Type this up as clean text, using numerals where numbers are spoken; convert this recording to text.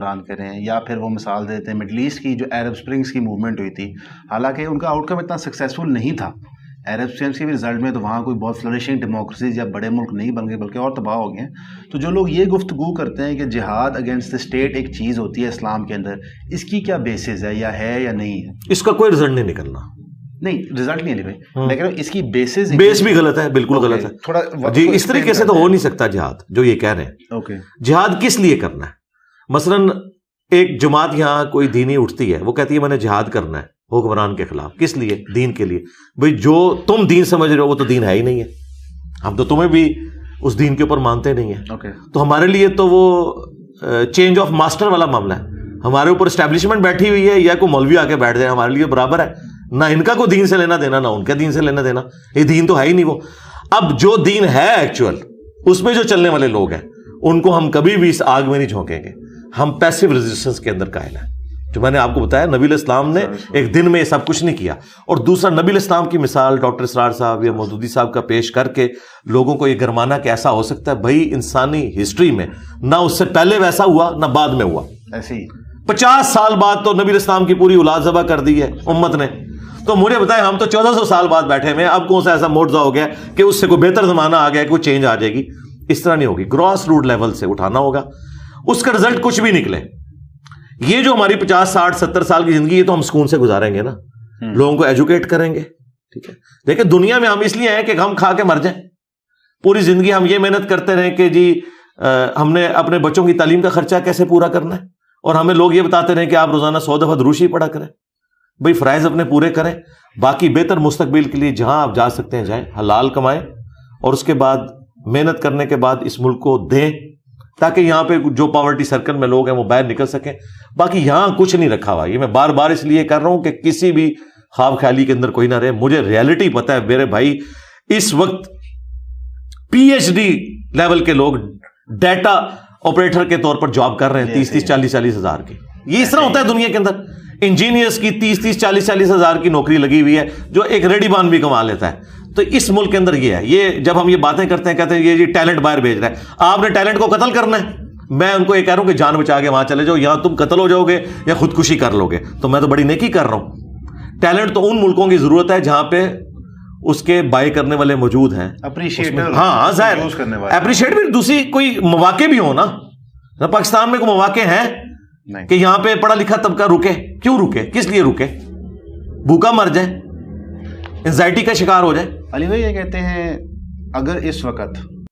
بیان کریں، یا پھر وہ مثال دیتے ہیں مڈل ایسٹ کی جو عرب اسپرنگس کی موومنٹ ہوئی تھی، حالانکہ ان کا آؤٹ کم اتنا سکسیزفل نہیں تھا عرب اسپرنگس کے بھی رزلٹ میں، تو وہاں کوئی بہت فلرشنگ ڈیموکریسیز یا بڑے ملک نہیں بن گئے بلکہ اور تباہ ہو گئے ہیں۔ تو جو لوگ یہ گفتگو کرتے ہیں کہ جہاد اگینسٹ دا اسٹیٹ ایک چیز ہوتی ہے اسلام کے اندر، اس کی کیا بیسز ہے یا نہیں ہے؟ اس کا کوئی رزلٹ نہیں نکلنا، نہیں رزلٹ نہیں ہے بھائی، لیکن اس کی بیس بھی غلط ہے، بالکل غلط ہے تھوڑا جی۔ اس طریقے سے تو ہو نہیں سکتا جہاد جو یہ کہہ رہے ہیں۔ اوکے، جہاد کس لیے کرنا ہے؟ مثلاً ایک جماعت یہاں کوئی دینی اٹھتی ہے، وہ کہتی ہے میں نے جہاد کرنا ہے حکمران کے خلاف، کس لیے؟ دین کے لیے۔ بھئی جو تم دین سمجھ رہے ہو وہ تو دین ہے ہی نہیں ہے، ہم تو تمہیں بھی اس دین کے اوپر مانتے نہیں ہیں۔ تو ہمارے لیے تو وہ چینج آف ماسٹر والا معاملہ ہے، ہمارے اوپر اسٹیبلشمنٹ بیٹھی ہوئی ہے یا کوئی مولوی آ کے بیٹھ جائے، ہمارے لیے برابر ہے، نہ ان کا کوئی دین سے لینا دینا، نہ ان کا دین سے لینا دینا، یہ دین تو ہے ہی نہیں وہ۔ اب جو دین ہے ایکچوئل، اس میں جو چلنے والے لوگ ہیں ان کو ہم کبھی بھی اس آگ میں نہیں جھونکیں گے، ہم پیسو ریزسٹنس کے اندر قائل ہیں۔ جو میں نے آپ کو بتایا نبی علیہ السلام نے ایک دن میں یہ سب کچھ نہیں کیا، اور دوسرا نبی علیہ السلام کی مثال ڈاکٹر اسرار صاحب یا مودودی صاحب کا پیش کر کے لوگوں کو یہ گرمانا کہ ایسا ہو سکتا ہے، بھائی انسانی ہسٹری میں نہ اس سے پہلے ویسا ہوا نہ بعد میں ہوا، ایسے ہی 50 سال بعد تو نبی علیہ السلام کی پوری اولاد ذبح کر دی ہے امت نے۔ تو مجھے بتائیں ہم تو 1400 سال بعد بیٹھے ہوئے ہیں، اب کون سا ایسا موڑزہ ہو گیا کہ اس سے کوئی بہتر زمانہ آ گیا، کوئی چینج آ جائے گی؟ اس طرح نہیں ہوگی، گراس روٹ لیول سے اٹھانا ہوگا، اس کا رزلٹ کچھ بھی نکلے۔ یہ جو ہماری 50 60 70 سال کی زندگی ہے تو ہم سکون سے گزاریں گے نا، لوگوں کو ایجوکیٹ کریں گے، ٹھیک ہے۔ لیکن دنیا میں ہم اس لیے ہیں کہ ہم کھا کے مر جائیں، پوری زندگی ہم یہ محنت کرتے رہیں کہ جی ہم نے اپنے بچوں کی تعلیم کا خرچہ کیسے پورا کرنا ہے، اور ہمیں لوگ یہ بتاتے رہیں کہ آپ روزانہ 100 دفعہ دروشی پڑھا کریں۔ بھئی فرائض اپنے پورے کریں، باقی بہتر مستقبل کے لیے جہاں آپ جا سکتے ہیں جائیں، حلال کمائیں، اور اس کے بعد محنت کرنے کے بعد اس ملک کو دیں تاکہ یہاں پہ جو پاورٹی سرکل میں لوگ ہیں وہ باہر نکل سکیں۔ باقی یہاں کچھ نہیں رکھا ہوا، یہ میں بار بار اس لیے کر رہا ہوں کہ کسی بھی خواب خیالی کے اندر کوئی نہ رہے۔ مجھے ریئلٹی پتہ ہے میرے بھائی، اس وقت پی ایچ ڈی لیول کے لوگ ڈیٹا آپریٹر کے طور پر جاب کر رہے ہیں 30 40 ہزار کی۔ یہ اس طرح ہوتا ہے دنیا کے اندر، انجینئرس کی 30 40 ہزار کی نوکری لگی ہوئی ہے، جو ایک ریڈی بان بھی کما لیتا ہے۔ تو اس ملک کے اندر یہ ہے، یہ جب ہم یہ باتیں کرتے ہیں کہتے ہیں یہ جی ٹیلنٹ باہر بھیج رہا ہے، آپ نے ٹیلنٹ کو قتل کرنا ہے۔ میں ان کو یہ کہہ رہا ہوں کہ جان بچا کے وہاں چلے جاؤ، یہاں تم قتل ہو جاؤ گے یا خودکشی کر لو گے، تو میں تو بڑی نیکی کر رہا ہوں۔ ٹیلنٹ تو ان ملکوں کی ضرورت ہے جہاں پہ اس کے بائی کرنے والے موجود ہیں، ہاں ظاہر اپریشیٹ بھی، دوسری کوئی مواقع بھی ہو نا۔ پاکستان میں کوئی مواقع ہیں کہ یہاں پہ پڑھا لکھا طبقہ رکے؟ کیوں رکے؟ کس لیے رکے؟ بھوکا مر جائے، انزائٹی کا شکار ہو جائے۔ علی بھائی یہ کہتے ہیں اگر اس وقت